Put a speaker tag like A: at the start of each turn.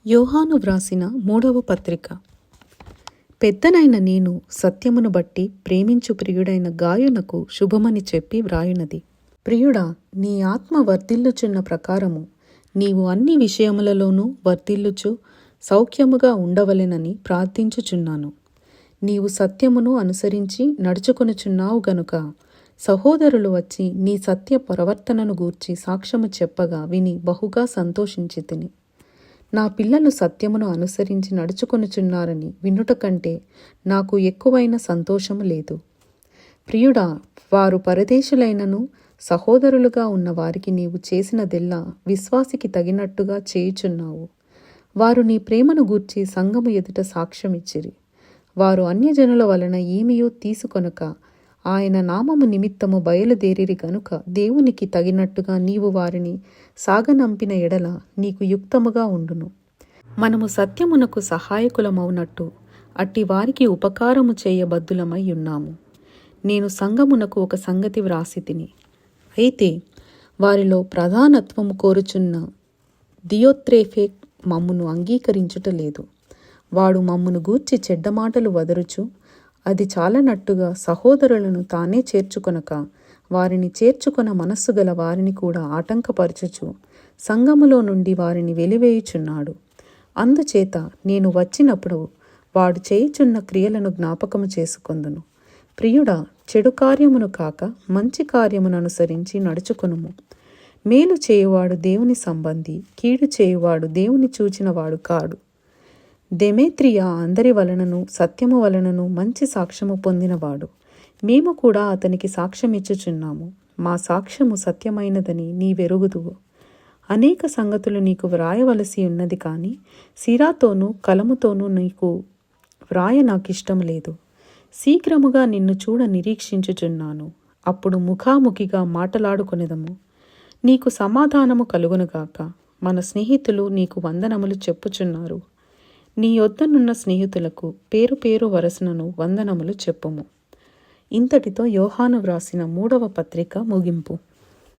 A: యోహాను వ్రాసిన 3వ పత్రిక. పెద్దనైన నేను సత్యమును బట్టి ప్రేమించు ప్రియుడైన గాయునకు శుభమని చెప్పి వ్రాయునది. ప్రియుడా, నీ ఆత్మ వర్ధిల్లుచున్న ప్రకారము నీవు అన్ని విషయములలోనూ వర్ధిల్లుచు సౌఖ్యముగా ఉండవలెనని ప్రార్థించుచున్నాను. నీవు సత్యమును అనుసరించి నడుచుకొనుచున్నావు గనుక సహోదరులు వచ్చి నీ సత్య ప్రవర్తనను గూర్చి సాక్ష్యము చెప్పగా విని బహుగా సంతోషించితిని. నా పిల్లలు సత్యమును అనుసరించి నడుచుకొనుచున్నారని వినుట కంటే నాకు ఎక్కువైన సంతోషము లేదు. ప్రియుడా, వారు పరదేశులైనను సహోదరులుగా ఉన్న వారికి నీవు చేసినదెల్లా విశ్వాసికి తగినట్టుగా చేయుచున్నావు. వారు నీ ప్రేమను గూర్చి సంఘము ఎదుట సాక్ష్యమిచ్చిరి. వారు అన్యజనుల వలన ఏమియూ తీసుకొనక ఆయన నామము నిమిత్తము బయలుదేరిరి గనుక దేవునికి తగినట్టుగా నీవు వారిని సాగనంపిన ఎడల నీకు యుక్తముగా ఉండును. మనము సత్యమునకు సహాయకులమవునట్టు అట్టి వారికి ఉపకారము చేయబద్దులమై ఉన్నాము. నేను సంఘమునకు ఒక సంగతి వ్రాసితిని. అయితే వారిలో ప్రధానత్వము కోరుచున్న దియోత్రేఫే మమ్మును అంగీకరించుటలేదు. వాడు మమ్మును గూర్చి చెడ్డ మాటలు వదరుచు అది చాలనట్టుగా సహోదరులను తానే చేర్చుకొనక వారిని చేర్చుకొన మనస్సు గల వారిని కూడా ఆటంకపరచుచు సంఘములో నుండి వారిని వెలివేయుచున్నాడు. అందుచేత నేను వచ్చినప్పుడు వాడు చేయుచున్న క్రియలను జ్ఞాపకము చేసుకొందును. ప్రియుడా, చెడు కార్యమును కాక మంచి కార్యమును అనుసరించి నడుచుకొనుము. మేలు చేయువాడు దేవుని సంబంధి, కీడు చేయువాడు దేవుని చూచినవాడు కాడు. దెమేత్రియా అందరి వలనను సత్యము వలనను మంచి సాక్ష్యము పొందినవాడు. మేము కూడా అతనికి సాక్ష్యమిచ్చుచున్నాము. మా సాక్ష్యము సత్యమైనదని నీవెరుగుదువు. అనేక సంగతులు నీకు వ్రాయవలసి ఉన్నది, కానీ సిరాతోనూ కలముతోనూ నీకు వ్రాయ నాకిష్టం లేదు. శీఘ్రముగా నిన్ను చూడ నిరీక్షించుచున్నాను. అప్పుడు ముఖాముఖిగా మాటలాడుకొనెదము. నీకు సమాధానము కలుగునుగాక. మన స్నేహితులు నీకు వందనములు చెప్పుచున్నారు. నీ యొద్దనున్న స్నేహితులకు పేరు పేరు వరసనను వందనములు చెప్పుము. ఇంతటితో యోహాను వ్రాసిన 3వ పత్రిక ముగింపు.